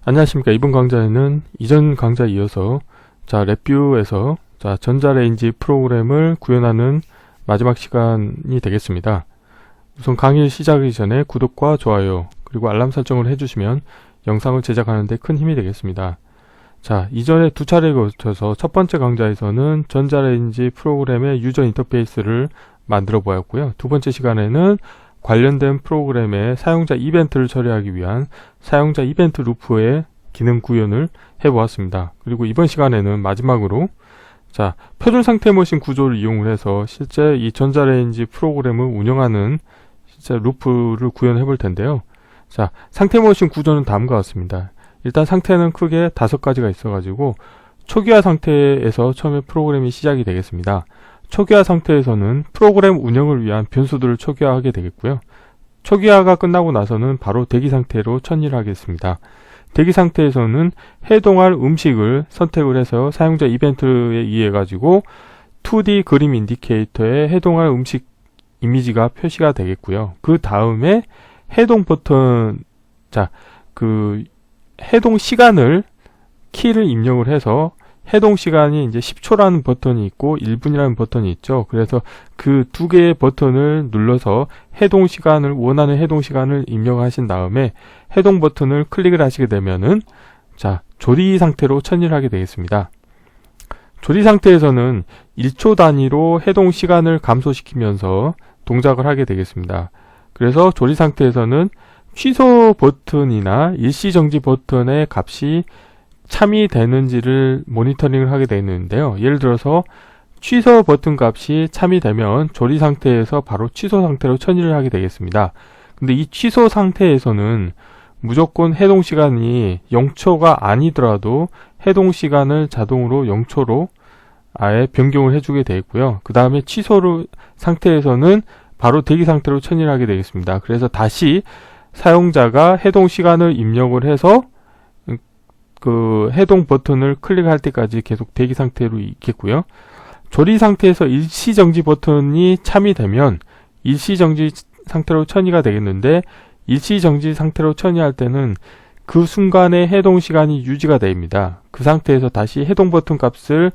안녕하십니까. 이번 강좌에는 이전 강좌에 이어서 랩뷰에서 전자레인지 프로그램을 구현하는 마지막 시간이 되겠습니다. 우선 강의 시작하기 전에 구독과 좋아요 그리고 알람 설정을 해주시면 영상을 제작하는 데 큰 힘이 되겠습니다. 이전에 두 차례에 걸쳐서 첫 번째 강좌에서는 전자레인지 프로그램의 유저 인터페이스를 만들어 보았고요. 두 번째 시간에는 관련된 프로그램의 사용자 이벤트를 처리하기 위한 사용자 이벤트 루프의 기능 구현을 해보았습니다. 그리고 이번 시간에는 마지막으로 표준 상태 머신 구조를 이용을 해서 실제 이 전자레인지 프로그램을 운영하는 실제 루프를 구현해 볼 텐데요. 상태 머신 구조는 다음과 같습니다. 일단 상태는 크게 5가지가 있어가지고 초기화 상태에서 처음에 프로그램이 시작이 되겠습니다. 초기화 상태에서는 프로그램 운영을 위한 변수들을 초기화하게 되겠고요. 초기화가 끝나고 나서는 바로 대기 상태로 천일을 하겠습니다. 대기 상태에서는 해동할 음식을 선택을 해서 사용자 이벤트에 의해 가지고 2D 그림 인디케이터에 해동할 음식 이미지가 표시가 되겠고요. 그 다음에 해동 버튼, 해동 시간을 키를 입력을 해서 해동 시간이 이제 10초라는 버튼이 있고 1분이라는 버튼이 있죠. 그래서 그 두 개의 버튼을 눌러서 해동 시간을, 원하는 해동 시간을 입력하신 다음에 해동 버튼을 클릭을 하시게 되면은 조리 상태로 천일을 하게 되겠습니다. 조리 상태에서는 1초 단위로 해동 시간을 감소시키면서 동작을 하게 되겠습니다. 그래서 조리 상태에서는 취소 버튼이나 일시 정지 버튼의 값이 참이 되는지를 모니터링을 하게 되는데요. 예를 들어서 취소 버튼 값이 참이 되면 조리 상태에서 바로 취소 상태로 천일을 하게 되겠습니다. 근데 이 취소 상태에서는 무조건 해동 시간이 0초가 아니더라도 해동 시간을 자동으로 0초로 아예 변경을 해주게 되겠고요. 그 다음에 취소 상태에서는 바로 대기 상태로 천일을 하게 되겠습니다. 그래서 다시 사용자가 해동 시간을 입력을 해서 그 해동 버튼을 클릭할 때까지 계속 대기 상태로 있겠고요. 조리 상태에서 일시정지 버튼이 참이 되면 일시정지 상태로 천이가 되겠는데, 일시정지 상태로 천이할 때는 그 순간의 해동 시간이 유지가 됩니다. 그 상태에서 다시 해동 버튼 값을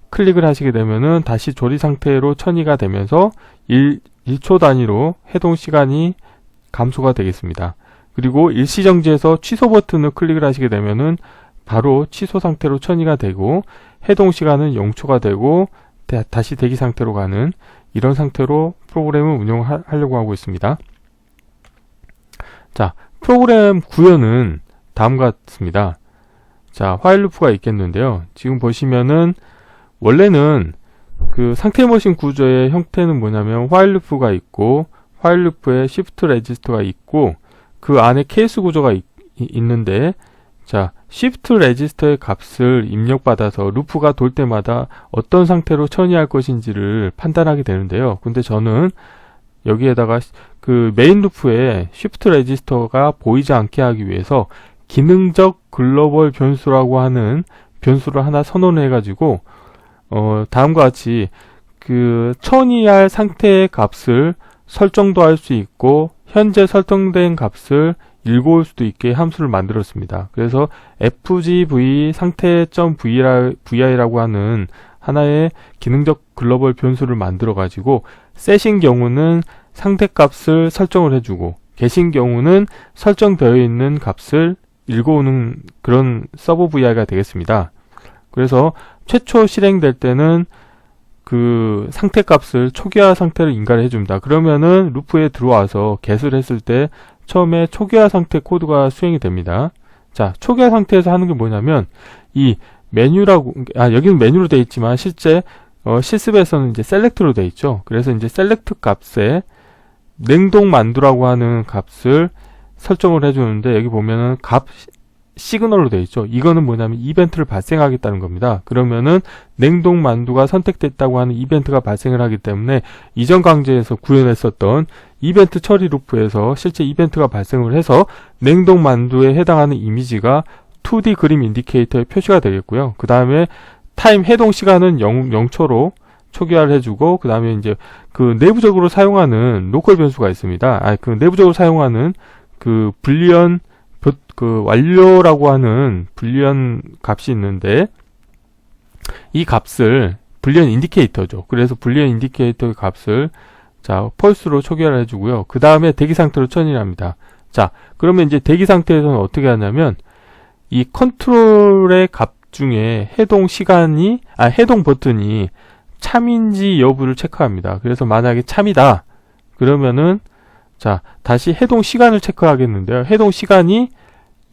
클릭을 하시게 되면은 다시 조리 상태로 천이가 되면서 1초 단위로 해동 시간이 감소가 되겠습니다. 그리고 일시정지에서 취소 버튼을 클릭을 하시게 되면은 바로 취소 상태로 천이가 되고 해동 시간은 0초가 되고 다시 대기 상태로 가는 이런 상태로 프로그램을 운영하려고 하고 있습니다. 프로그램 구현은 다음과 같습니다. 화일 루프가 있겠는데요. 지금 보시면은 원래는 그 상태 머신 구조의 형태는 뭐냐면 화일 루프가 있고 화일 루프에 시프트 레지스터가 있고 그 안에 케이스 구조가 있는데 시프트 레지스터의 값을 입력받아서 루프가 돌 때마다 어떤 상태로 처리할 것인지를 판단하게 되는데요. 근데 저는 여기에다가 그 메인 루프에 시프트 레지스터가 보이지 않게 하기 위해서 기능적 글로벌 변수라고 하는 변수를 하나 선언해 가지고 다음과 같이 그 처리할 상태의 값을 설정도 할 수 있고 현재 설정된 값을 읽어올 수도 있게 함수를 만들었습니다. 그래서 fgv 상태.vi라고 하는 하나의 기능적 글로벌 변수를 만들어 가지고 set인 경우는 상태 값을 설정을 해주고 get인 경우는 설정되어 있는 값을 읽어오는 그런 서브 vi가 되겠습니다. 그래서 최초 실행될 때는 그 상태 값을 초기화 상태를 인가를 해줍니다. 그러면은 루프에 들어와서 get을 했을 때 처음에 초기화 상태 코드가 수행이 됩니다. 초기화 상태에서 하는 게 뭐냐면 이 메뉴라고, 여기는 메뉴로 되어 있지만 실제 실습에서는 이제 셀렉트로 되어 있죠. 그래서 이제 셀렉트 값에 냉동 만두라고 하는 값을 설정을 해주는데, 여기 보면은 값 시그널로 되어 있죠. 이거는 뭐냐면 이벤트를 발생하겠다는 겁니다. 그러면은 냉동 만두가 선택됐다고 하는 이벤트가 발생을 하기 때문에 이전 강좌에서 구현했었던 이벤트 처리 루프에서 실제 이벤트가 발생을 해서 냉동 만두에 해당하는 이미지가 2D 그림 인디케이터에 표시가 되겠고요. 그 다음에 타임 해동 시간은 0초로 초기화를 해주고, 그 다음에 이제 그 내부적으로 사용하는 로컬 변수가 있습니다. 그 내부적으로 사용하는 그 불리언 그 완료라고 하는 불리언 값이 있는데, 이 값을 불리언 인디케이터죠. 그래서 불리언 인디케이터의 값을 자 펄스로 초기화를 해주고요. 그 다음에 대기 상태로 처리를 합니다. 자, 그러면 이제 대기 상태에서는 어떻게 하냐면 이 컨트롤의 값 중에 해동 버튼이 참인지 여부를 체크합니다. 그래서 만약에 참이다 그러면은 자 다시 해동 시간을 체크하겠는데요. 해동 시간이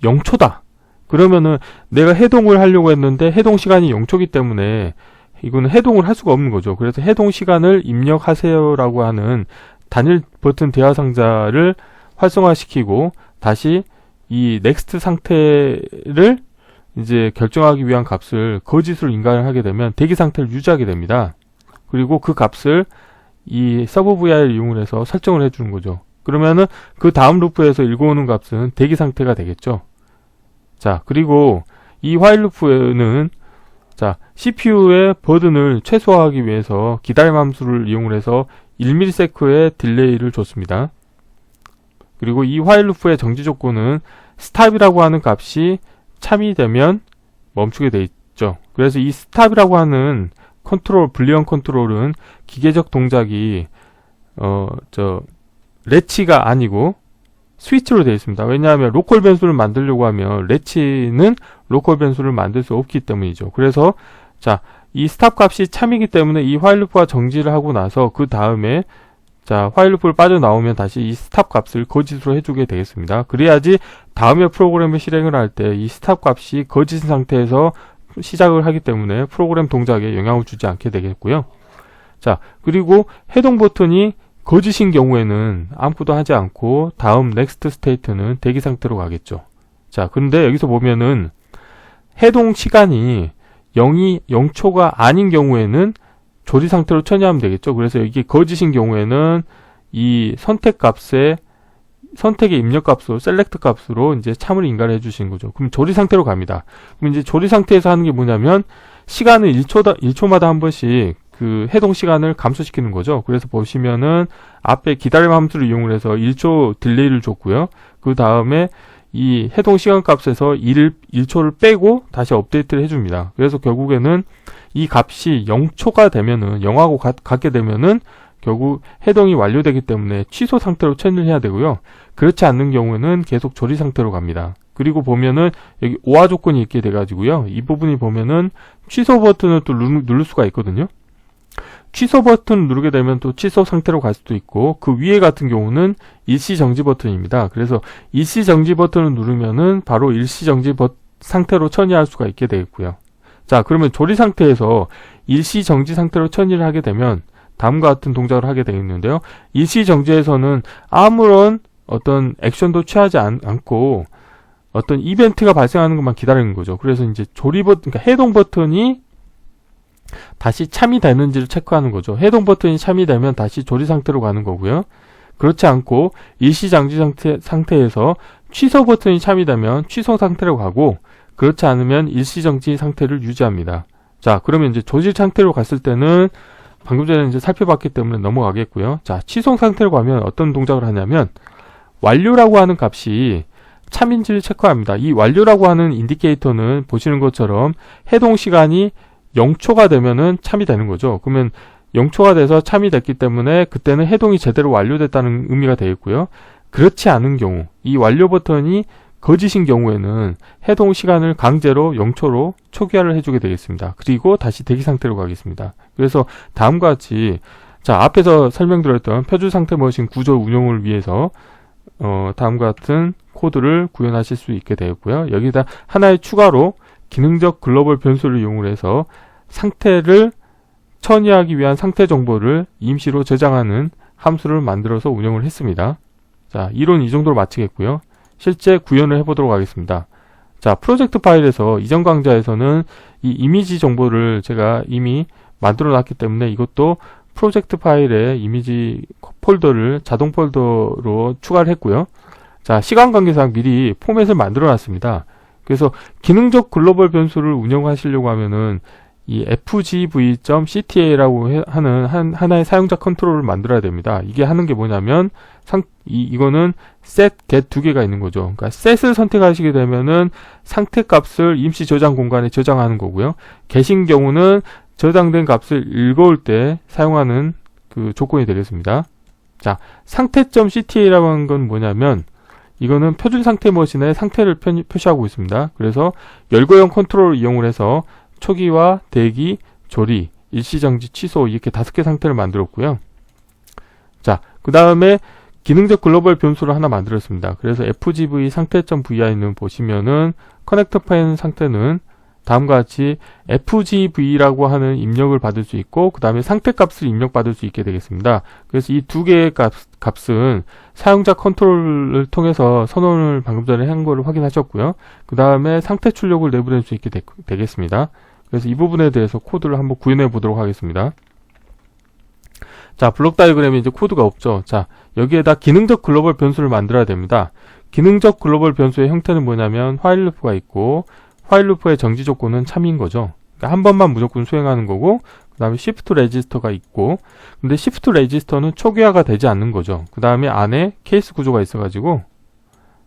0초다 그러면은 내가 해동을 하려고 했는데 해동 시간이 0초이기 때문에 이거는 해동을 할 수가 없는 거죠. 그래서 해동 시간을 입력하세요 라고 하는 단일 버튼 대화 상자를 활성화시키고 다시 이 넥스트 상태를 이제 결정하기 위한 값을 거짓으로 인가를 하게 되면 대기 상태를 유지하게 됩니다. 그리고 그 값을 이 서브 VI를 이용해서 설정을 해주는 거죠. 그러면은 그 다음 루프에서 읽어오는 값은 대기 상태가 되겠죠. 자, 그리고 이 while 루프는 자, CPU의 버든을 최소화하기 위해서 기다림 함수를 이용해서 1ms의 딜레이를 줬습니다. 그리고 이 while 루프의 정지 조건은 stop이라고 하는 값이 참이 되면 멈추게 돼 있죠. 그래서 이 stop이라고 하는 불리언 컨트롤은 기계적 동작이 레치가 아니고 스위치로 되어 있습니다. 왜냐하면 로컬 변수를 만들려고 하면 레치는 로컬 변수를 만들 수 없기 때문이죠. 그래서 자, 이 스탑 값이 참이기 때문에 이 while 루프가 정지를 하고 나서 그 다음에 자, while 루프를 빠져나오면 다시 이 스탑 값을 거짓으로 해주게 되겠습니다. 그래야지 다음에 프로그램을 실행을 할 때 이 스탑 값이 거짓 상태에서 시작을 하기 때문에 프로그램 동작에 영향을 주지 않게 되겠고요. 자, 그리고 해동 버튼이 거짓인 경우에는 아무것도 하지 않고 다음 넥스트 스테이트는 대기 상태로 가겠죠. 자, 근데 여기서 보면은 해동 시간이 0초가 아닌 경우에는 조리 상태로 처리하면 되겠죠. 그래서 이게 거짓인 경우에는 이 선택의 입력 값으로 셀렉트 값으로 이제 참을 인가를 해주시는 거죠. 그럼 조리 상태로 갑니다. 그럼 이제 조리 상태에서 하는 게 뭐냐면 시간을 1초마다 한 번씩 그 해동 시간을 감소시키는 거죠. 그래서 보시면은 앞에 기다림 함수를 이용을 해서 1초 딜레이를 줬고요. 그 다음에 이 해동 시간 값에서 1초를 빼고 다시 업데이트를 해줍니다. 그래서 결국에는 이 값이 0초가 되면은 0하고 같게 되면은 결국 해동이 완료되기 때문에 취소 상태로 처리를 해야 되고요. 그렇지 않는 경우에는 계속 조리 상태로 갑니다. 그리고 보면은 여기 오화 조건이 있게 돼가지고요. 이 부분이 보면은 취소 버튼을 또 누를 수가 있거든요. 취소 버튼을 누르게 되면 또 취소 상태로 갈 수도 있고, 그 위에 같은 경우는 일시 정지 버튼입니다. 그래서 일시 정지 버튼을 누르면은 바로 일시 정지 상태로 처리할 수가 있게 되겠고요. 자, 그러면 조리 상태에서 일시 정지 상태로 처리를 하게 되면 다음과 같은 동작을 하게 되겠는데요. 일시 정지에서는 아무런 어떤 액션도 취하지 않고 어떤 이벤트가 발생하는 것만 기다리는 거죠. 그래서 이제 그러니까 해동 버튼이 다시 참이 되는지를 체크하는 거죠. 해동 버튼이 참이 되면 다시 조리 상태로 가는 거고요. 그렇지 않고 일시 정지 상태에서 취소 버튼이 참이 되면 취소 상태로 가고, 그렇지 않으면 일시 정지 상태를 유지합니다. 자, 그러면 이제 조지 상태로 갔을 때는 방금 전에 이제 살펴봤기 때문에 넘어가겠고요. 자, 취소 상태로 가면 어떤 동작을 하냐면 완료라고 하는 값이 참인지를 체크합니다. 이 완료라고 하는 인디케이터는 보시는 것처럼 해동 시간이 0초가 되면은 참이 되는 거죠. 그러면 0초가 돼서 참이 됐기 때문에 그때는 해동이 제대로 완료됐다는 의미가 되겠고요. 그렇지 않은 경우, 이 완료 버튼이 거짓인 경우에는 해동 시간을 강제로 0초로 초기화를 해주게 되겠습니다. 그리고 다시 대기 상태로 가겠습니다. 그래서 다음과 같이, 자, 앞에서 설명드렸던 표준 상태 머신 구조 운용을 위해서 다음과 같은 코드를 구현하실 수 있게 되었고요. 여기다 하나의 추가로 기능적 글로벌 변수를 이용을 해서 상태를 처리하기 위한 상태 정보를 임시로 저장하는 함수를 만들어서 운영을 했습니다. 자, 이론 이 정도로 마치겠고요. 실제 구현을 해보도록 하겠습니다. 자, 프로젝트 파일에서 이전 강좌에서는 이 이미지 정보를 제가 이미 만들어 놨기 때문에 이것도 프로젝트 파일에 이미지 폴더를 자동 폴더로 추가를 했고요. 자, 시간 관계상 미리 포맷을 만들어 놨습니다. 그래서 기능적 글로벌 변수를 운영하시려고 하면은 이 fgv.cta라고 하는 하나의 사용자 컨트롤을 만들어야 됩니다. 이게 하는 게 뭐냐면 이거는 set, get 두 개가 있는 거죠. 그러니까 set을 선택하시게 되면은 상태 값을 임시 저장 공간에 저장하는 거고요. get인 경우는 저장된 값을 읽어올 때 사용하는 그 조건이 되겠습니다. 자, 상태.cta라고 하는 건 뭐냐면 이거는 표준 상태 머신의 상태를 표시하고 있습니다. 그래서 열거형 컨트롤을 이용을 해서 초기화, 대기, 조리, 일시정지, 취소 이렇게 5개 상태를 만들었고요. 자, 그 다음에 기능적 글로벌 변수를 하나 만들었습니다. 그래서 fgv 상태.vi는 보시면은 커넥터 펜 상태는 다음과 같이 fgv라고 하는 입력을 받을 수 있고 그 다음에 상태 값을 입력받을 수 있게 되겠습니다. 그래서 이 두 개의 값은 사용자 컨트롤을 통해서 선언을 방금 전에 한 거를 확인하셨고요. 그 다음에 상태 출력을 내보낼 수 있게 되겠습니다. 그래서 이 부분에 대해서 코드를 한번 구현해 보도록 하겠습니다. 자, 블록 다이어그램에 이제 코드가 없죠. 자, 여기에다 기능적 글로벌 변수를 만들어야 됩니다. 기능적 글로벌 변수의 형태는 뭐냐면 while 루프가 있고 while 루프의 정지 조건은 참인 거죠. 그러니까 한 번만 무조건 수행하는 거고 그 다음에 shift 레지스터가 있고 근데 shift 레지스터는 초기화가 되지 않는 거죠. 그 다음에 안에 케이스 구조가 있어가지고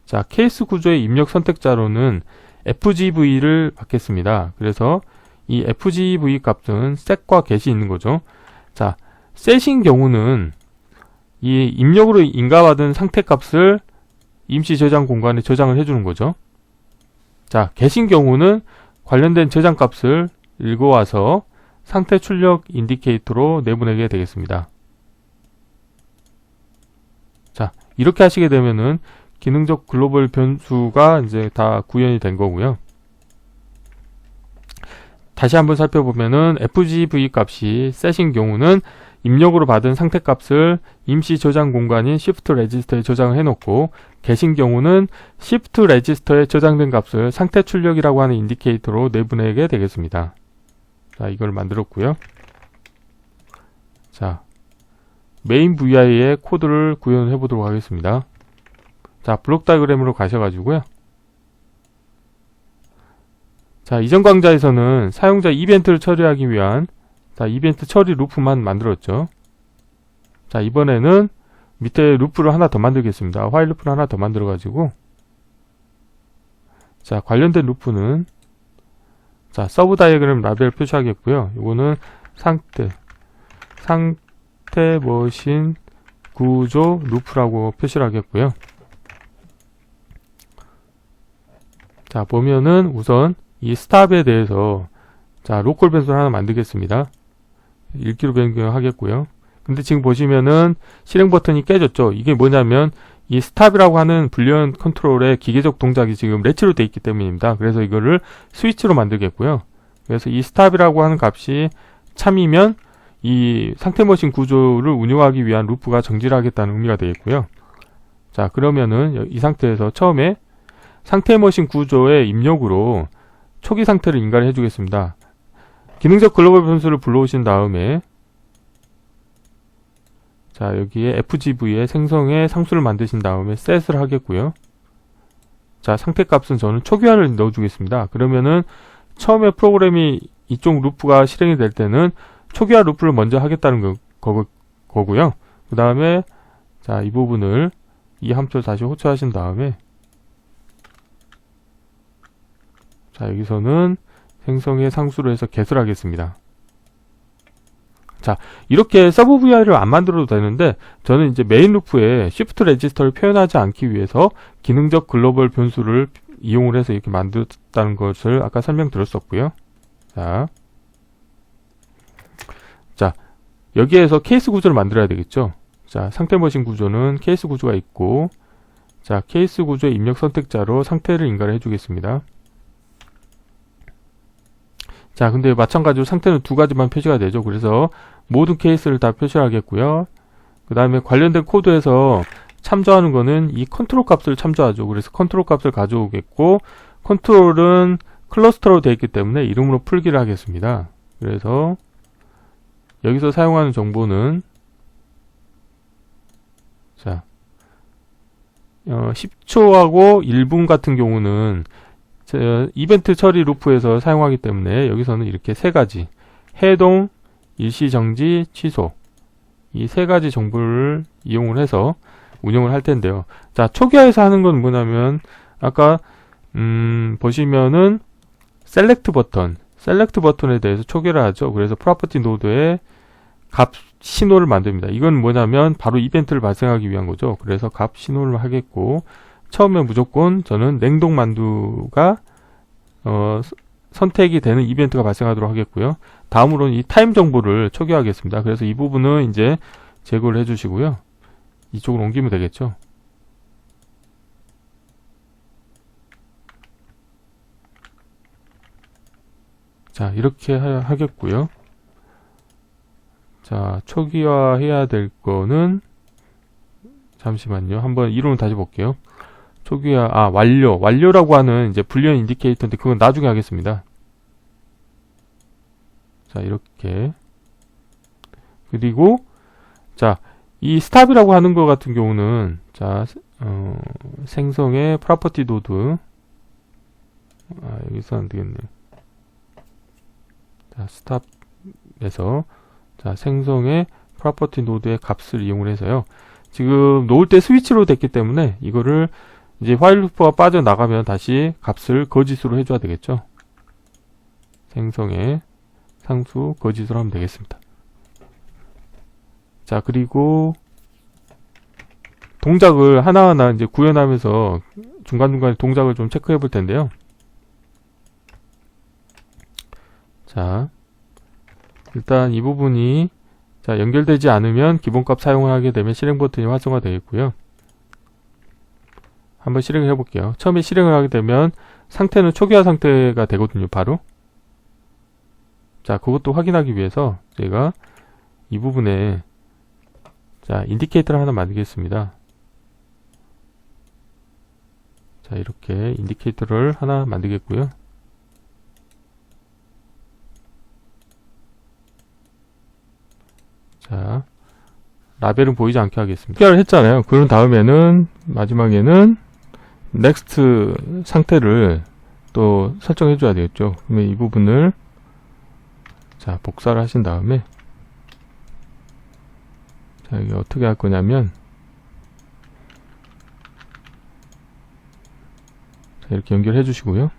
자, 케이스 구조의 입력 선택자로는 fgv를 받겠습니다. 그래서 이 fgv 값은 set과 get이 있는 거죠. 자, set인 경우는 이 입력으로 인가받은 상태 값을 임시 저장 공간에 저장을 해주는 거죠. 자, get인 경우는 관련된 저장 값을 읽어와서 상태 출력 인디케이터로 내보내게 되겠습니다. 자, 이렇게 하시게 되면은 기능적 글로벌 변수가 이제 다 구현이 된 거고요. 다시 한번 살펴보면은 fgv 값이 set인 경우는 입력으로 받은 상태 값을 임시 저장 공간인 shift 레지스터에 저장을 해놓고 get인 경우는 shift 레지스터에 저장된 값을 상태 출력이라고 하는 인디케이터로 내보내게 되겠습니다. 자, 이걸 만들었고요. 자, 메인 vi의 코드를 구현해 보도록 하겠습니다. 자, 블록 다이어그램으로 가셔가지고요. 자, 이전 강좌에서는 사용자 이벤트를 처리하기 위한 자, 이벤트 처리 루프만 만들었죠. 자, 이번에는 밑에 루프를 하나 더 만들겠습니다. while 루프를 하나 더 만들어 가지고 자, 관련된 루프는 자, 서브 다이어그램 라벨 표시하겠고요. 이거는 상태 머신 구조 루프라고 표시를 하겠고요. 자, 보면은 우선 이 스탑에 대해서 자, 로컬 변수를 하나 만들겠습니다. 읽기로 변경하겠고요. 근데 지금 보시면은 실행 버튼이 깨졌죠. 이게 뭐냐면 이 스탑이라고 하는 불리언 컨트롤의 기계적 동작이 지금 렛치로 되어 있기 때문입니다. 그래서 이거를 스위치로 만들겠고요. 그래서 이 스탑이라고 하는 값이 참이면 이 상태 머신 구조를 운영하기 위한 루프가 정지를 하겠다는 의미가 되겠고요. 자, 그러면은 이 상태에서 처음에 상태 머신 구조의 입력으로 초기 상태를 인가를 해주겠습니다. 기능적 글로벌 변수를 불러오신 다음에 자, 여기에 fgv의 생성의 상수를 만드신 다음에 set을 하겠고요. 자, 상태 값은 저는 초기화를 넣어주겠습니다. 그러면은 처음에 프로그램이 이쪽 루프가 실행이 될 때는 초기화 루프를 먼저 하겠다는 거고요. 그 다음에 자, 이 부분을 이 함수를 다시 호출하신 다음에 자, 여기서는 생성의 상수로 해서 get을 하겠습니다. 자, 이렇게 서브 vi를 안 만들어도 되는데 저는 이제 메인 루프에 shift 레지스터를 표현하지 않기 위해서 기능적 글로벌 변수를 이용을 해서 이렇게 만들었다는 것을 아까 설명드렸었고요. 자, 여기에서 케이스 구조를 만들어야 되겠죠. 자, 상태 머신 구조는 케이스 구조가 있고 자, 케이스 구조의 입력 선택자로 상태를 인가를 해주겠습니다. 자, 근데 마찬가지로 상태는 두 가지만 표시가 되죠. 그래서 모든 케이스를 다 표시하겠고요. 그 다음에 관련된 코드에서 참조하는 거는 이 컨트롤 값을 참조하죠. 그래서 컨트롤 값을 가져오겠고 컨트롤은 클러스터로 되어 있기 때문에 이름으로 풀기를 하겠습니다. 그래서 여기서 사용하는 정보는 자, 10초하고 1분 같은 경우는 이벤트 처리 루프에서 사용하기 때문에 여기서는 이렇게 세 가지 해동, 일시정지, 취소 이 세 가지 정보를 이용을 해서 운영을 할 텐데요. 자, 초기화에서 하는 건 뭐냐면 아까 보시면은 셀렉트 버튼에 대해서 초기화를 하죠. 그래서 프로퍼티 노드에 값 신호를 만듭니다. 이건 뭐냐면 바로 이벤트를 발생하기 위한 거죠. 그래서 값 신호를 하겠고, 처음에 무조건 저는 냉동 만두가 선택이 되는 이벤트가 발생하도록 하겠고요. 다음으로는 이 타임 정보를 초기화하겠습니다. 그래서 이 부분은 이제 제거를 해주시고요. 이쪽으로 옮기면 되겠죠. 자, 이렇게 하겠고요. 자, 초기화해야 될 거는 잠시만요. 한번 이론을 다시 볼게요. 초기화, 완료라고 하는 이제 불리언 인디케이터인데 그건 나중에 하겠습니다. 자, 이렇게. 그리고 자, 이 스탑이라고 하는 것 같은 경우는 자, 생성의 프로퍼티 노드. 여기서 안 되겠네요. 자, 스탑에서 자, 생성의 프로퍼티 노드의 값을 이용을 해서요. 지금 놓을 때 스위치로 됐기 때문에 이거를 이제 화일 루프가 빠져나가면 다시 값을 거짓으로 해줘야 되겠죠. 생성의 상수 거짓으로 하면 되겠습니다. 자, 그리고 동작을 하나하나 이제 구현하면서 중간중간에 동작을 좀 체크해 볼 텐데요. 자, 일단 이 부분이 자, 연결되지 않으면 기본값 사용하게 되면 실행 버튼이 활성화 되겠고요. 한번 실행을 해볼게요. 처음에 실행을 하게 되면 상태는 초기화 상태가 되거든요. 바로. 자, 그것도 확인하기 위해서 제가 이 부분에 자, 인디케이터를 하나 만들겠습니다. 자, 이렇게 인디케이터를 하나 만들겠고요. 자, 라벨은 보이지 않게 하겠습니다. 초기화를 했잖아요. 그런 다음에는 마지막에는 넥스트 상태를 또 설정해 줘야 되겠죠. 그러면 이 부분을 자, 복사를 하신 다음에 자, 이게 어떻게 할 거냐면 자, 이렇게 연결해 주시고요.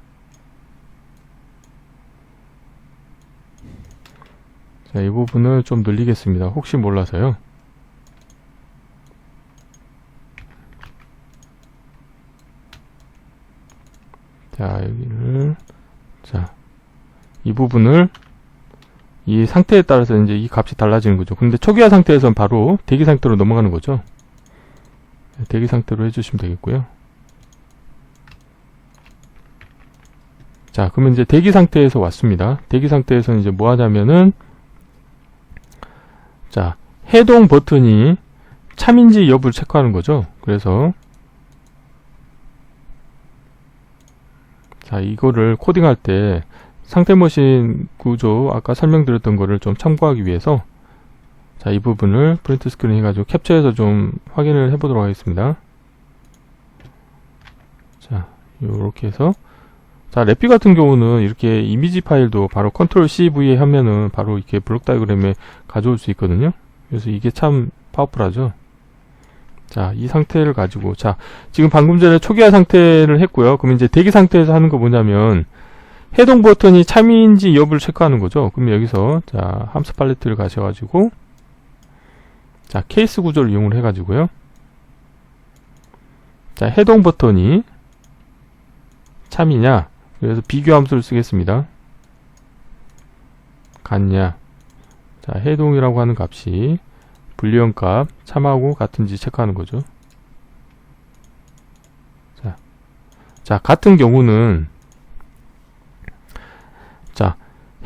자, 이 부분을 좀 늘리겠습니다. 혹시 몰라서요. 자, 여기를 자, 이 부분을 이 상태에 따라서 이제 이 값이 달라지는 거죠. 근데 초기화 상태에서는 바로 대기 상태로 넘어가는 거죠. 대기 상태로 해주시면 되겠고요. 자, 그러면 이제 대기 상태에서 왔습니다. 대기 상태에서는 이제 뭐 하냐면은 자, 해동 버튼이 참인지 여부를 체크하는 거죠. 그래서 자, 이거를 코딩할 때 상태머신 구조 아까 설명드렸던 거를 좀 참고하기 위해서 자, 이 부분을 프린트 스크린 해가지고 캡처해서 좀 확인을 해보도록 하겠습니다. 자, 요렇게 해서 자, 래피 같은 경우는 이렇게 이미지 파일도 바로 컨트롤 CV 하면은 바로 이렇게 블록 다이어그램에 가져올 수 있거든요. 그래서 이게 참 파워풀하죠. 자, 이 상태를 가지고 자, 지금 방금 전에 초기화 상태를 했고요. 그럼 이제 대기 상태에서 하는 거 뭐냐면 해동 버튼이 참인지 여부를 체크하는 거죠. 그럼 여기서 자, 함수 팔레트를 가셔가지고 자, 케이스 구조를 이용을 해가지고요. 자, 해동 버튼이 참이냐, 그래서 비교 함수를 쓰겠습니다. 같냐. 자, 해동이라고 하는 값이 불리언 값 참하고 같은지 체크하는 거죠. 자, 같은 경우는 자,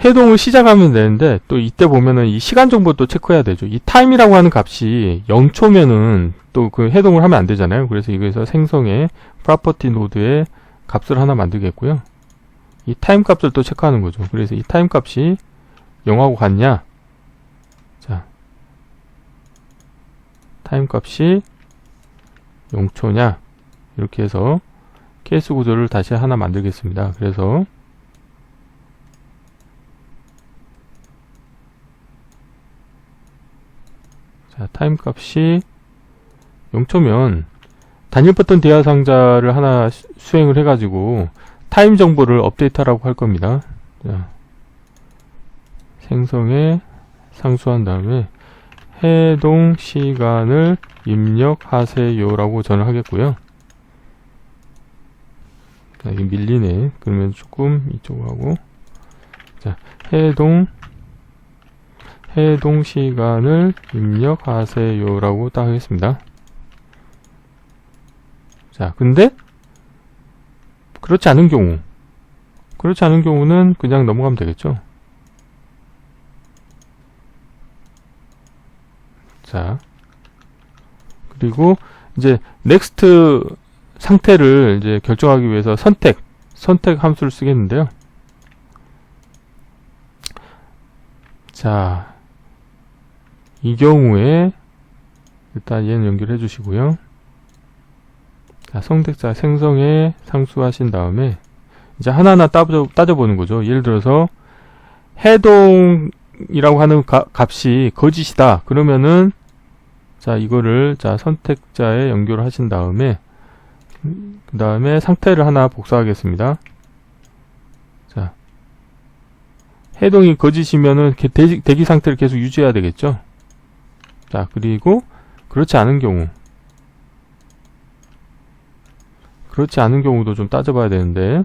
해동을 시작하면 되는데 또 이때 보면은 이 시간 정보도 체크해야 되죠. 이 타임이라고 하는 값이 0초면은 또 그 해동을 하면 안 되잖아요. 그래서 이거에서 생성의 프로퍼티 노드에 값을 하나 만들겠고요. 이 타임 값을 또 체크하는 거죠. 그래서 이 타임 값이 0하고 같냐. 자, 타임 값이 0초냐. 이렇게 해서 케이스 구조를 다시 하나 만들겠습니다. 그래서 자, 타임 값이 0초면 단일 버튼 대화 상자를 하나 수행을 해가지고 타임 정보를 업데이트하라고 할 겁니다. 자, 생성에 상수한 다음에 해동 시간을 입력하세요라고 저는 하겠고요. 자, 이게 밀리네. 그러면 조금 이쪽으로 하고, 자, 해동 시간을 입력하세요라고 딱 하겠습니다. 자, 근데 그렇지 않은 경우는 그냥 넘어가면 되겠죠. 자, 그리고 이제 next 상태를 이제 결정하기 위해서 선택 함수를 쓰겠는데요. 자, 이 경우에 일단 얘는 연결해 주시고요. 자, 선택자 생성에 상수하신 다음에 이제 하나하나 따져보는 거죠. 예를 들어서 해동이라고 하는 값이 거짓이다. 그러면은 자, 이거를 자 선택자에 연결을 하신 다음에 그 다음에 상태를 하나 복사하겠습니다. 자, 해동이 거짓이면은 대기 상태를 계속 유지해야 되겠죠. 자, 그리고 그렇지 않은 경우도 좀 따져봐야 되는데,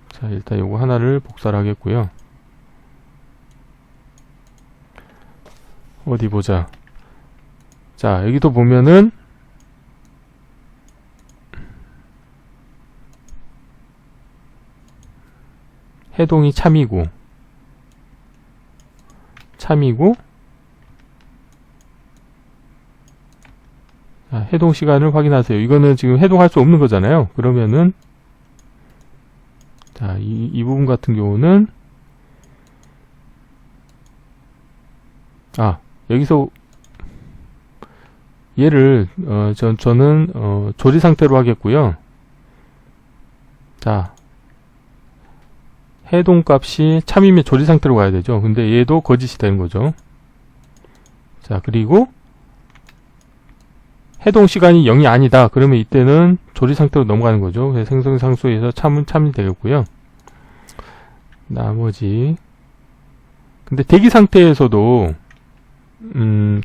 자, 일단 요거 하나를 복사를 하겠고요. 어디 보자. 자, 여기도 보면은 해동이 참이고 자, 해동 시간을 확인하세요. 이거는 지금 해동할 수 없는 거잖아요. 그러면은 자, 이 부분 같은 경우는 여기서 얘를 저는 조리 상태로 하겠고요. 자, 해동 값이 참이면 조리 상태로 가야 되죠. 근데 얘도 거짓이 되는 거죠. 자, 그리고 해동 시간이 0이 아니다. 그러면 이때는 조리 상태로 넘어가는 거죠. 그래서 생성 상수에서 참이 되겠고요. 나머지 근데 대기 상태에서도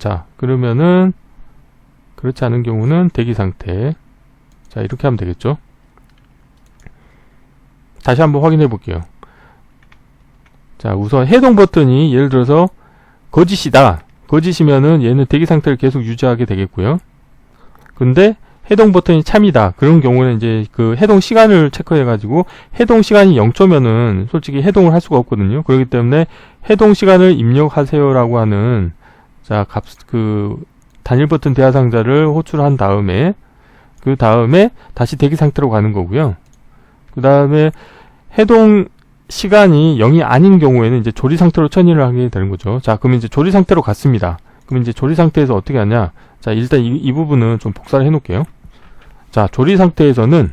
자, 그러면은 그렇지 않은 경우는 대기 상태. 자, 이렇게 하면 되겠죠. 다시 한번 확인해 볼게요. 자, 우선 해동 버튼이 예를 들어서 거짓이다. 거짓이면은 얘는 대기 상태를 계속 유지하게 되겠고요. 근데 해동 버튼이 참이다. 그런 경우는 이제 그 해동 시간을 체크해 가지고 해동 시간이 0초면은 솔직히 해동을 할 수가 없거든요. 그렇기 때문에 해동 시간을 입력하세요라고 하는 자, 단일 버튼 대화 상자를 호출한 다음에 그 다음에 다시 대기 상태로 가는 거고요. 그 다음에 해동 시간이 0이 아닌 경우에는 이제 조리 상태로 천일을 하게 되는 거죠. 자, 그러면 이제 조리 상태로 갔습니다. 그럼 이제 조리 상태에서 어떻게 하냐? 자, 일단 이 부분은 좀 복사를 해 놓을게요. 자, 조리 상태에서는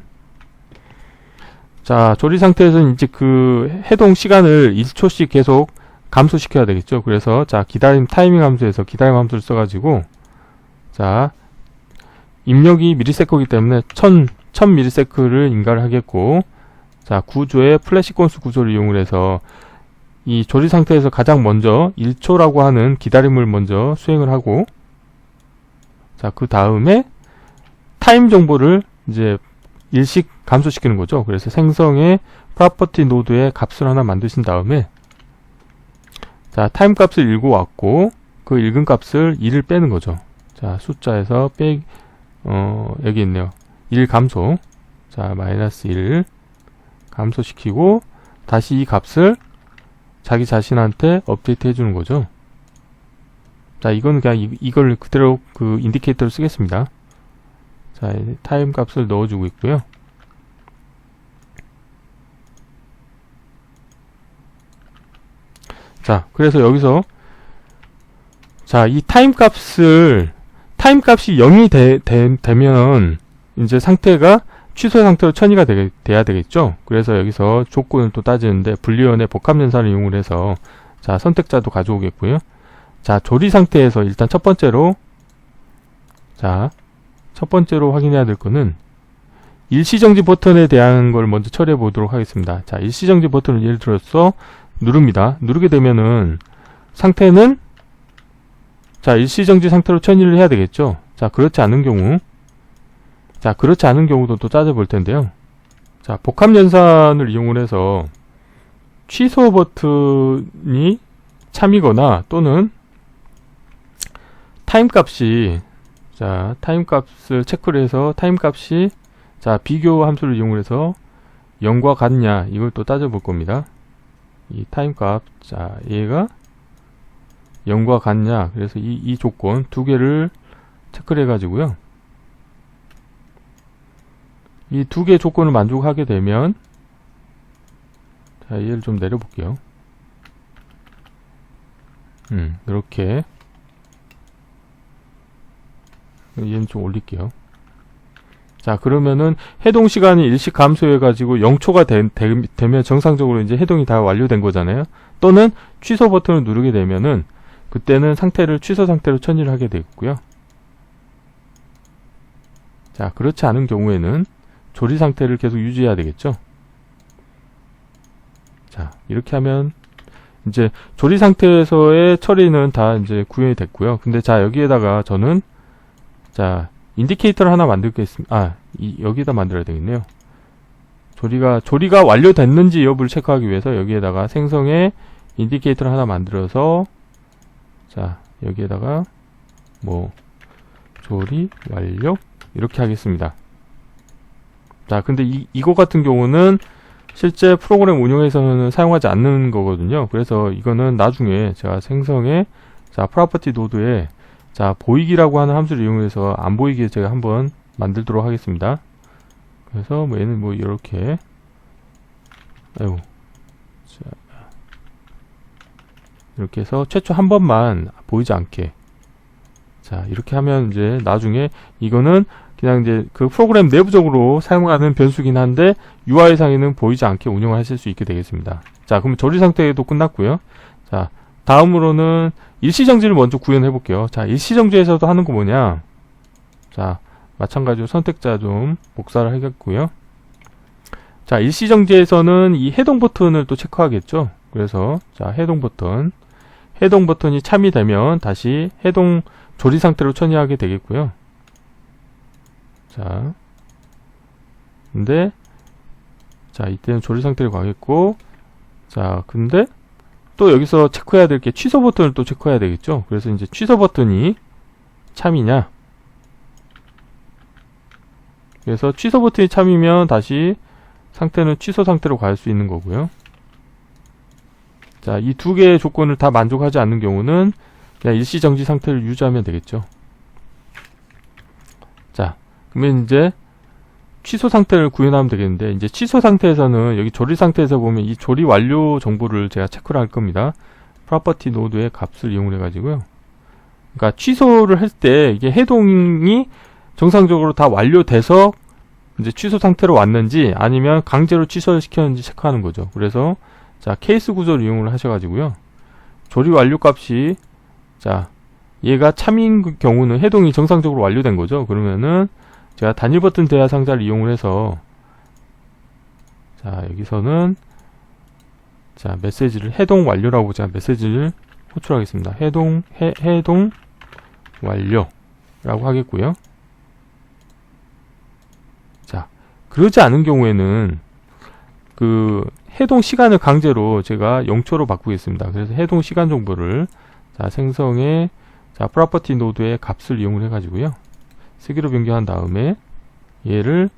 이제 그 해동 시간을 1초씩 계속 감소시켜야 되겠죠. 그래서 자, 타이밍 함수에서 기다림 함수를 써가지고 자, 입력이 미리세컨이기 때문에 1000ms를 인가를 하겠고, 자, 구조의 플래시 건수 구조를 이용을 해서 이 조리 상태에서 가장 먼저 1초라고 하는 기다림을 먼저 수행을 하고, 자, 그 다음에 타임 정보를 이제 일씩 감소시키는 거죠. 그래서 생성의 프로퍼티 노드에 값을 하나 만드신 다음에 자, 타임 값을 읽고 왔고 그 읽은 값을 1을 빼는 거죠. 자, 숫자에서 여기 있네요. 1 감소. 자, 마이너스 1 감소시키고 다시 이 값을 자기 자신한테 업데이트 해주는 거죠. 자, 이건 그냥 이걸 그대로 그 인디케이터를 쓰겠습니다. 자, 타임 값을 넣어주고 있고요. 자, 그래서 여기서 자, 이 타임 값이 0이 되면 이제 상태가 취소 상태로 천이가 돼야 되겠죠. 그래서 여기서 조건을 또 따지는데 불리언의 복합연산을 이용을 해서 자, 선택자도 가져오겠고요. 자, 조리 상태에서 일단 첫 번째로 확인해야 될 거는 일시정지 버튼에 대한 걸 먼저 처리해 보도록 하겠습니다. 자, 일시정지 버튼을 예를 들어서 누릅니다. 누르게 되면은 상태는 자, 일시정지 상태로 처리를 해야 되겠죠. 자, 그렇지 않은 경우도 또 따져볼 텐데요. 자, 복합 연산을 이용을 해서 취소 버튼이 참이거나 또는 타임값이 타임값을 체크를 해서 타임값이 비교 함수를 이용을 해서 0과 같냐 이걸 또 따져볼 겁니다. 이 타임값 얘가 0과 같냐, 그래서 이 조건 두 개를 체크를 해 가지고요. 이 두 개의 조건을 만족하게 되면 얘를 좀 내려볼게요. 이렇게 얘는 좀 올릴게요. 자, 그러면은 해동 시간이 일시 감소해 가지고 0초가 되면 정상적으로 이제 해동이 다 완료된 거잖아요. 또는 취소 버튼을 누르게 되면은 그때는 상태를 취소 상태로 처리를 하게 되겠고요. 자, 그렇지 않은 경우에는 조리 상태를 계속 유지해야 되겠죠. 자, 이렇게 하면 이제 조리 상태에서의 처리는 다 이제 구현이 됐고요. 근데 여기에다가 저는 인디케이터를 하나 만들겠습니다. 여기다 만들어야 되겠네요. 조리가 완료됐는지 여부를 체크하기 위해서 여기에다가 생성의 인디케이터를 하나 만들어서 여기에다가 조리 완료 이렇게 하겠습니다. 자, 근데 이거 같은 경우는 실제 프로그램 운영에서는 사용하지 않는 거거든요. 그래서 이거는 나중에 제가 생성의 프로퍼티 노드에 보이기라고 하는 함수를 이용해서 안 보이게 제가 한번 만들도록 하겠습니다. 그래서 얘는 이렇게 이렇게 해서 최초 한 번만 보이지 않게 이렇게 하면 이제 나중에 이거는 그냥 이제 그 프로그램 내부적으로 사용하는 변수긴 한데 UI상에는 보이지 않게 운영을 하실 수 있게 되겠습니다. 자, 그럼 조리 상태도 끝났고요. 자, 다음으로는 일시정지를 먼저 구현해 볼게요. 자, 일시정지에서도 하는 거 뭐냐? 자, 마찬가지로 선택자 좀 복사를 하겠고요. 자, 일시정지에서는 이 해동 버튼을 또 체크하겠죠. 그래서 해동 버튼이 참이 되면 다시 해동 조리 상태로 처리하게 되겠고요. 근데 이때는 조리 상태로 가겠고, 근데 또 여기서 체크해야 될 게 취소 버튼을 또 체크해야 되겠죠. 그래서 이제 취소 버튼이 참이냐, 그래서 취소 버튼이 참이면 다시 상태는 취소 상태로 갈 수 있는 거고요. 이 두 개의 조건을 다 만족하지 않는 경우는 그냥 일시정지 상태를 유지하면 되겠죠. 그러면 이제 취소 상태를 구현하면 되겠는데, 이제 취소 상태에서는 여기 조리 상태에서 보면 이 조리 완료 정보를 제가 체크를 할 겁니다. 프로퍼티 노드의 값을 이용해 가지고요. 그러니까 취소를 할 때 이게 해동이 정상적으로 다 완료돼서 이제 취소 상태로 왔는지 아니면 강제로 취소를 시켰는지 체크하는 거죠. 그래서 케이스 구조를 이용을 하셔가지고요. 조리 완료 값이 얘가 참인 경우는 해동이 정상적으로 완료된 거죠. 그러면은 제가 단일 버튼 대화 상자를 이용을 해서 여기서는 메시지를 해동 완료라고 제가 메시지를 호출하겠습니다. 해동 완료라고 하겠고요. 그러지 않은 경우에는 그 해동 시간을 강제로 제가 0초로 바꾸겠습니다. 그래서 해동 시간 정보를 생성의 프로퍼티 노드의 값을 이용을 해가지고요. 세기로 변경한 다음에 얘를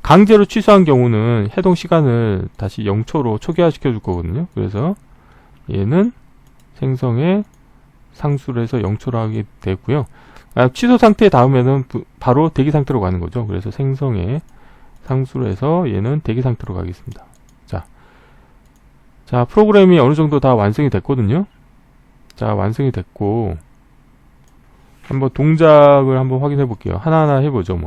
강제로 취소한 경우는 해동 시간을 다시 0초로 초기화 시켜 줄 거거든요. 그래서 얘는 생성의 상수로 해서 0초로 하게 되고요. 취소 상태 다음에는 바로 대기 상태로 가는 거죠. 그래서 생성의 상수로 해서 얘는 대기 상태로 가겠습니다. 자, 프로그램이 어느 정도 다 완성이 됐거든요. 완성이 됐고, 한번 동작을 한번 확인해 볼게요. 하나하나 해보죠,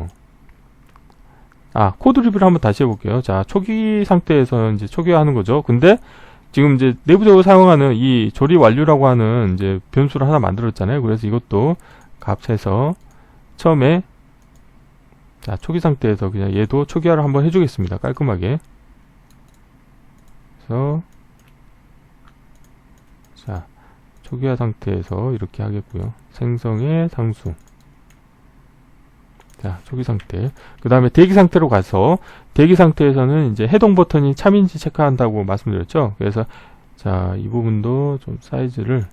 코드 리뷰를 한번 다시 해볼게요. 초기 상태에서 이제 초기화하는 거죠. 근데 지금 이제 내부적으로 사용하는 이 조립 완료라고 하는 이제 변수를 하나 만들었잖아요. 그래서 이것도 값해서 처음에 자, 초기 상태에서 그냥 얘도 초기화를 한번 해주겠습니다. 깔끔하게. 그래서 자, 초기화 상태에서 이렇게 하겠고요. 생성의 상수. 자, 초기 상태. 그 다음에 대기 상태로 가서 대기 상태에서는 이제 해동 버튼이 참인지 체크한다고 말씀드렸죠. 그래서 자, 이 부분도 좀 사이즈를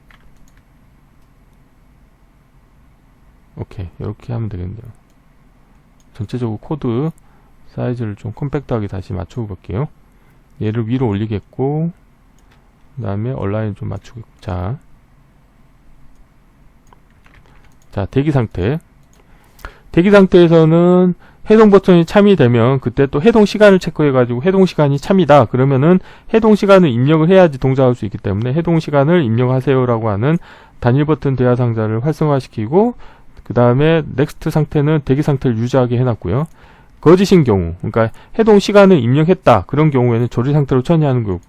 오케이, 이렇게 하면 되겠네요. 전체적으로 코드 사이즈를 좀 컴팩트하게 다시 맞춰 볼게요. 얘를 위로 올리겠고, 그 다음에 얼라인 좀 맞추고, 자, 대기 상태. 대기 상태에서는 해동 버튼이 참이 되면 그때 또 해동 시간을 체크해 가지고 해동 시간이 참이다 그러면은 해동 시간을 입력을 해야지 동작할 수 있기 때문에 해동 시간을 입력하세요 라고 하는 단일 버튼 대화 상자를 활성화시키고, 그 다음에 넥스트 상태는 대기 상태를 유지하게 해놨고요. 거짓인 경우, 그러니까 해동 시간을 입력했다 그런 경우에는 조립 상태로 처리하는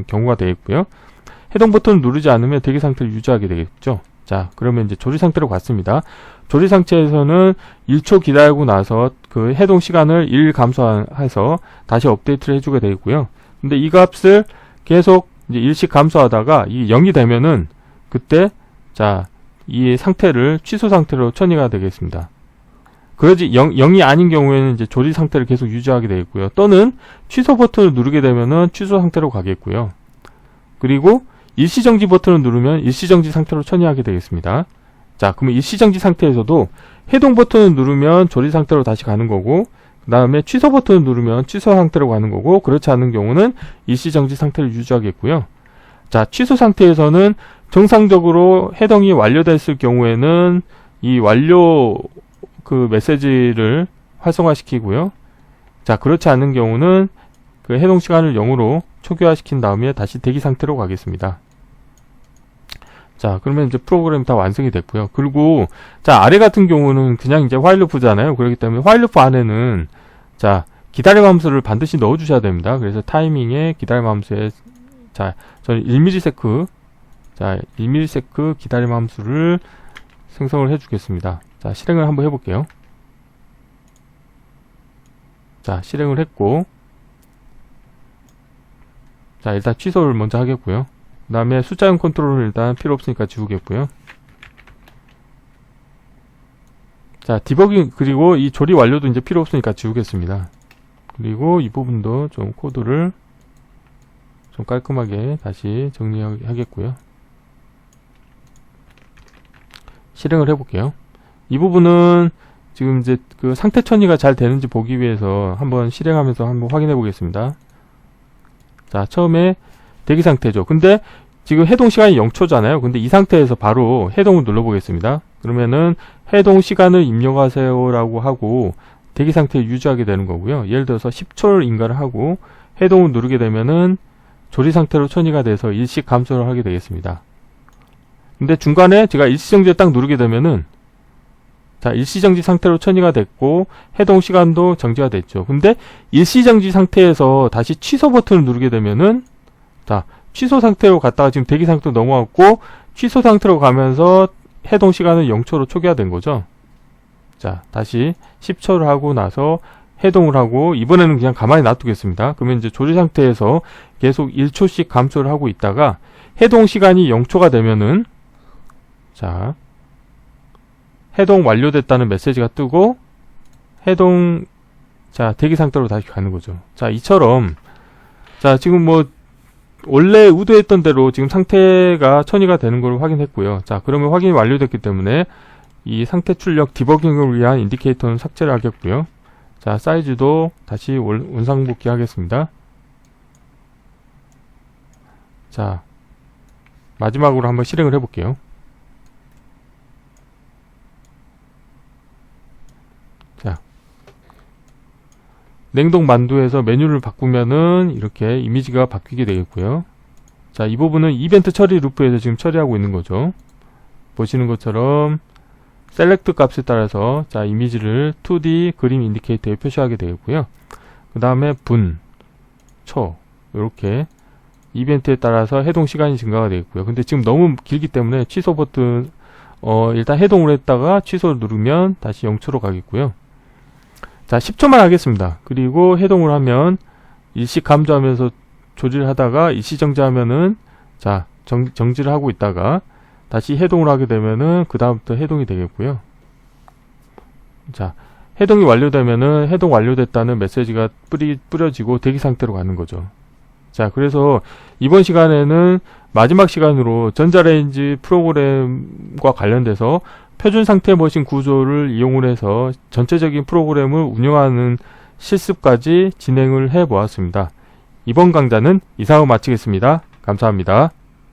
경우가 되겠고요. 해동 버튼을 누르지 않으면 대기 상태를 유지하게 되겠죠. 자, 그러면 이제 조립 상태로 갔습니다. 조립 상태에서는 1초 기다리고 나서 그 해동 시간을 1 감소해서 다시 업데이트를 해주게 되겠고요. 근데 이 값을 계속 이제 1씩 감소하다가 이 0이 되면은 그때 자, 이 상태를 취소 상태로 처리가 되겠습니다. 그러지 0이 아닌 경우에는 이제 조립 상태를 계속 유지하게 되겠고요. 또는 취소 버튼을 누르게 되면은 취소 상태로 가겠고요. 그리고 일시정지 버튼을 누르면 일시정지 상태로 처리하게 되겠습니다. 자, 그러면 일시정지 상태에서도 해동 버튼을 누르면 조립 상태로 다시 가는 거고, 그 다음에 취소 버튼을 누르면 취소 상태로 가는 거고, 그렇지 않은 경우는 일시정지 상태를 유지하겠고요. 자, 취소 상태에서는 정상적으로 해동이 완료됐을 경우에는 이 완료 그 메시지를 활성화시키고요. 자, 그렇지 않은 경우는 그 해동 시간을 0으로 초기화시킨 다음에 다시 대기 상태로 가겠습니다. 자, 그러면 이제 프로그램이 다 완성이 됐고요. 그리고 자, 아래 같은 경우는 그냥 이제 화일 루프잖아요. 그렇기 때문에 화일 루프 안에는 자, 기다림 함수를 반드시 넣어 주셔야 됩니다. 그래서 타이밍에 기다림 함수에 자, 저는 1ms 자, 1ms 기다림 함수를 생성을 해 주겠습니다. 자, 실행을 한번 해 볼게요. 자, 실행을 했고, 자, 일단 취소를 먼저 하겠고요. 그 다음에 숫자형 컨트롤은 일단 필요 없으니까 지우겠고요. 자, 디버깅, 그리고 이 조립 완료도 이제 필요 없으니까 지우겠습니다. 그리고 이 부분도 좀 코드를 좀 깔끔하게 다시 정리하겠고요. 실행을 해볼게요. 이 부분은 지금 이제 그 상태 처리가 잘 되는지 보기 위해서 한번 실행하면서 한번 확인해 보겠습니다. 자, 처음에 대기 상태죠. 근데 지금 해동 시간이 0초잖아요. 근데 이 상태에서 바로 해동을 눌러 보겠습니다. 그러면은 해동 시간을 입력하세요 라고 하고 대기 상태를 유지하게 되는 거고요. 예를 들어서 10초를 인가를 하고 해동을 누르게 되면은 조립 상태로 처리가 돼서 일시 감소를 하게 되겠습니다. 근데 중간에 제가 일시정지를 딱 누르게 되면은 자, 일시정지 상태로 처리가 됐고 해동 시간도 정지가 됐죠. 근데 일시정지 상태에서 다시 취소 버튼을 누르게 되면은 자, 취소 상태로 갔다가 지금 대기 상태로 넘어왔고 취소 상태로 가면서 해동 시간은 0초로 초기화된 거죠. 자, 다시 10초를 하고 나서 해동을 하고 이번에는 그냥 가만히 놔두겠습니다. 그러면 이제 조립 상태에서 계속 1초씩 감소를 하고 있다가 해동 시간이 0초가 되면은 자, 해동 완료됐다는 메시지가 뜨고 해동 자, 대기 상태로 다시 가는 거죠. 자, 이처럼 자, 지금 뭐 원래 의도했던 대로 지금 상태가 처리가 되는 걸 확인했고요. 자, 그러면 확인이 완료됐기 때문에 이 상태 출력 디버깅을 위한 인디케이터는 삭제를 하겠고요. 자, 사이즈도 다시 원상복귀 하겠습니다. 자, 마지막으로 한번 실행을 해볼게요. 자, 냉동 만두에서 메뉴를 바꾸면은 이렇게 이미지가 바뀌게 되겠고요. 자, 이 부분은 이벤트 처리 루프에서 지금 처리하고 있는 거죠. 보시는 것처럼 셀렉트 값에 따라서 자, 이미지를 2D 그림 인디케이터에 표시하게 되겠고요. 그 다음에 분, 초 이렇게 이벤트에 따라서 해동 시간이 증가가 되겠고요. 근데 지금 너무 길기 때문에 취소 버튼 일단 해동을 했다가 취소를 누르면 다시 0초로 가겠고요. 자, 10초만 하겠습니다. 그리고 해동을 하면 일시 감소하면서 조지를 하다가 일시 정지하면은 자, 정지를 하고 있다가 다시 해동을 하게 되면은 그 다음부터 해동이 되겠고요. 자, 해동이 완료되면은 해동 완료됐다는 메시지가 뿌려지고 대기 상태로 가는 거죠. 자, 그래서 이번 시간에는 마지막 시간으로 전자레인지 프로그램과 관련돼서 표준 상태 머신 구조를 이용을 해서 전체적인 프로그램을 운영하는 실습까지 진행을 해 보았습니다. 이번 강좌는 이상으로 마치겠습니다. 감사합니다.